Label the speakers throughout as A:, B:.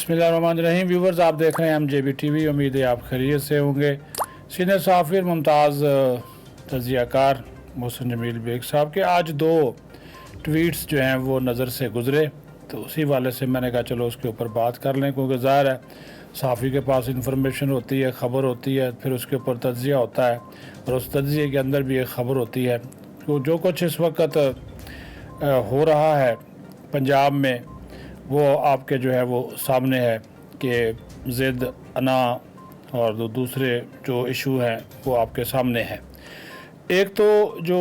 A: بسم اللہ الرحمن الرحیم ویورز، آپ دیکھ رہے ہیں MJB TV. امید ہے آپ خیریت سے ہوں گے. سینئر صحافی اور ممتاز تجزیہ کار محسن جمیل بیگ صاحب کے آج 2 ٹویٹس جو ہیں وہ نظر سے گزرے، تو اسی والے سے میں نے کہا چلو اس کے اوپر بات کر لیں، کیونکہ ظاہر ہے صحافی کے پاس انفارمیشن ہوتی ہے، خبر ہوتی ہے، پھر اس کے اوپر تجزیہ ہوتا ہے، اور اس تجزیے کے اندر بھی ایک خبر ہوتی ہے. تو جو کچھ اس وقت ہو رہا ہے پنجاب میں، وہ آپ کے جو ہے وہ سامنے ہے کہ ضد انا اور دوسرے جو ایشو ہیں وہ آپ کے سامنے ہیں. ایک تو جو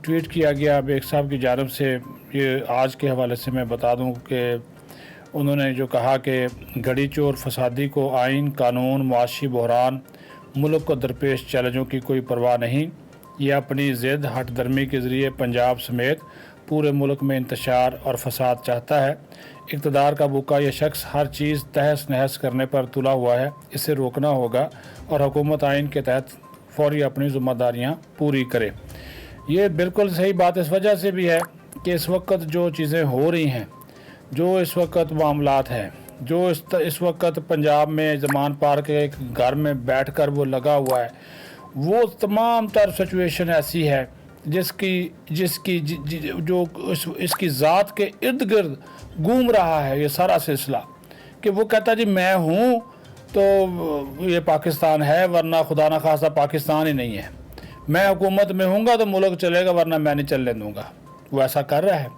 A: ٹویٹ کیا گیا بیگ صاحب کی جانب سے، یہ آج کے حوالے سے میں بتا دوں کہ انہوں نے جو کہا کہ گڑی چور فسادی کو آئین، قانون، معاشی بحران، ملک کو درپیش چیلنجوں کی کوئی پرواہ نہیں. یہ اپنی ضد ہٹ درمی کے ذریعے پنجاب سمیت پورے ملک میں انتشار اور فساد چاہتا ہے. اقتدار کا بھوکا یہ شخص ہر چیز تہس نہس کرنے پر تلا ہوا ہے. اسے روکنا ہوگا اور حکومت آئین کے تحت فوری اپنی ذمہ داریاں پوری کرے. یہ بالکل صحیح بات اس وجہ سے بھی ہے کہ اس وقت جو چیزیں ہو رہی ہیں، جو اس وقت معاملات ہیں، جو اس وقت پنجاب میں زمان پارک کے ایک گھر میں بیٹھ کر وہ لگا ہوا ہے، وہ تمام تر سچویشن ایسی ہے جس کی جو اس کی ذات کے ارد گرد گھوم رہا ہے یہ سارا سلسلہ، کہ وہ کہتا جی میں ہوں تو یہ پاکستان ہے، ورنہ خدا نہ خواستہ پاکستان ہی نہیں ہے. میں حکومت میں ہوں گا تو ملک چلے گا، ورنہ میں نہیں چلنے دوں گا. وہ ایسا کر رہا ہے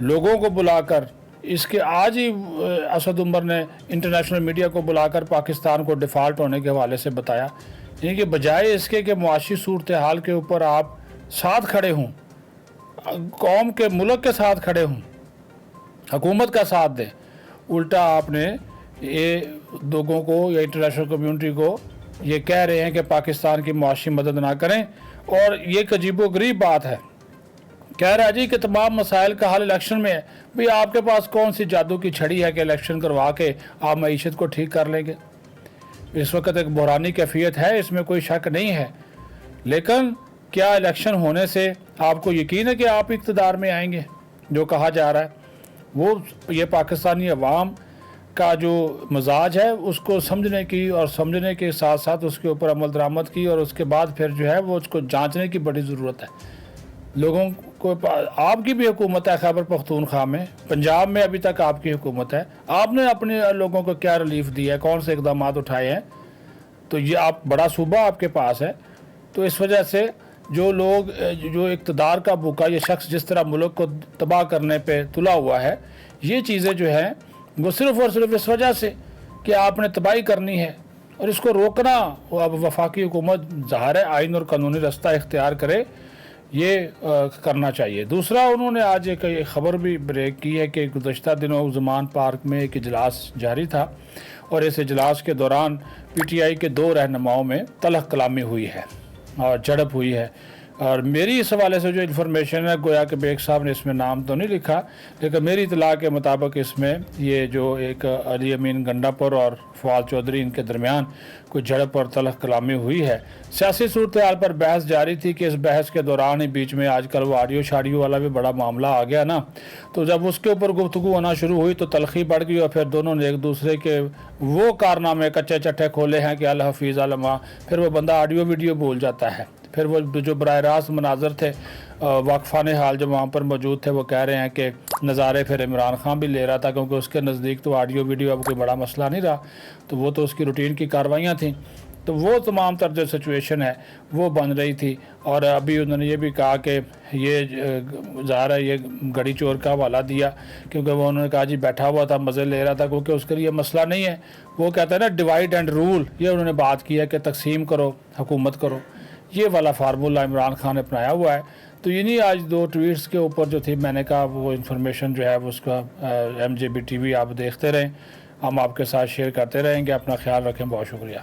A: لوگوں کو بلا کر. اس کے آج ہی اسد عمر نے انٹرنیشنل میڈیا کو بلا کر پاکستان کو ڈیفالٹ ہونے کے حوالے سے بتایا، یعنی کہ بجائے اس کے کہ معاشی صورتحال کے اوپر آپ ساتھ کھڑے ہوں، قوم کے ملک کے ساتھ کھڑے ہوں، حکومت کا ساتھ دیں، الٹا آپ نے یہ لوگوں کو یا انٹرنیشنل کمیونٹی کو یہ کہہ رہے ہیں کہ پاکستان کی معاشی مدد نہ کریں. اور یہ ایک عجیب و غریب بات ہے. کہہ رہا ہے جی کہ تمام مسائل کا حل الیکشن میں ہے. بھئی آپ کے پاس کون سی جادو کی چھڑی ہے کہ الیکشن کروا کے آپ معیشت کو ٹھیک کر لیں گے؟ اس وقت ایک بحرانی کیفیت ہے، اس میں کوئی شک نہیں ہے، لیکن کیا الیکشن ہونے سے آپ کو یقین ہے کہ آپ اقتدار میں آئیں گے؟ جو کہا جا رہا ہے وہ یہ پاکستانی عوام کا جو مزاج ہے اس کو سمجھنے کی، اور سمجھنے کے ساتھ ساتھ اس کے اوپر عمل درآمد کی، اور اس کے بعد پھر جو ہے وہ اس کو جانچنے کی بڑی ضرورت ہے. لوگوں کو آپ کی بھی حکومت ہے خیبر پختونخوا میں، پنجاب میں ابھی تک آپ کی حکومت ہے. آپ نے اپنے لوگوں کو کیا ریلیف دیا ہے، کون سے اقدامات اٹھائے ہیں؟ تو یہ آپ بڑا صوبہ آپ کے پاس ہے. تو اس وجہ سے جو لوگ جو اقتدار کا بھوکا یہ شخص جس طرح ملک کو تباہ کرنے پہ تلا ہوا ہے، یہ چیزیں جو ہیں وہ صرف اور صرف اس وجہ سے کہ آپ نے تباہی کرنی ہے، اور اس کو روکنا وہ اب وفاقی حکومت ظاہر ہے آئین اور قانونی رستہ اختیار کرے، یہ کرنا چاہیے. دوسرا انہوں نے آج ایک خبر بھی بریک کی ہے کہ گزشتہ دنوں زمان پارک میں ایک اجلاس جاری تھا، اور اس اجلاس کے دوران PTI کے 2 رہنماؤں میں تلخ کلامی ہوئی ہے اور جھڑپ ہوئی ہے. اور میری اس حوالے سے جو انفارمیشن ہے، گویا کہ بیگ صاحب نے اس میں نام تو نہیں لکھا، لیکن میری اطلاع کے مطابق اس میں یہ جو ایک علی امین گنڈاپور اور فواد چودھری ان کے درمیان کوئی جھڑپ اور تلخ کلامی ہوئی ہے. سیاسی صورتحال پر بحث جاری تھی کہ اس بحث کے دوران ہی بیچ میں آج کل وہ آڈیو شاڈیو والا بھی بڑا معاملہ آ گیا نا، تو جب اس کے اوپر گفتگو ہونا شروع ہوئی تو تلخی بڑھ گئی، اور پھر دونوں نے ایک دوسرے کے وہ کارنامے کچے چٹھے کھولے ہیں کہ الحفیظ علما، پھر وہ بندہ آڈیو ویڈیو بول جاتا ہے. پھر وہ جو براہ راست مناظر تھے واقفان حال جو وہاں پر موجود تھے، وہ کہہ رہے ہیں کہ نظارے پھر عمران خان بھی لے رہا تھا، کیونکہ اس کے نزدیک تو آڈیو ویڈیو اب کوئی بڑا مسئلہ نہیں رہا، تو وہ تو اس کی روٹین کی کارروائیاں تھیں. تو وہ تمام تر جو سچویشن ہے وہ بن رہی تھی. اور ابھی انہوں نے یہ بھی کہا کہ یہ ظاہر ہے یہ گڑی چور کا حوالہ دیا، کیونکہ وہ انہوں نے کہا جی بیٹھا ہوا تھا مزے لے رہا تھا، کیونکہ اس کے لیے مسئلہ نہیں ہے. وہ کہتا ہے نا ڈیوائڈ اینڈ رول، یہ انہوں نے بات کی ہے کہ تقسیم کرو حکومت کرو، یہ والا فارمولہ عمران خان نے اپنایا ہوا ہے. تو یعنی آج 2 ٹویٹس کے اوپر جو تھی میں نے کہا وہ انفارمیشن جو ہے اس کا MJB TV آپ دیکھتے رہیں، ہم آپ کے ساتھ شیئر کرتے رہیں گے. اپنا خیال رکھیں، بہت شکریہ.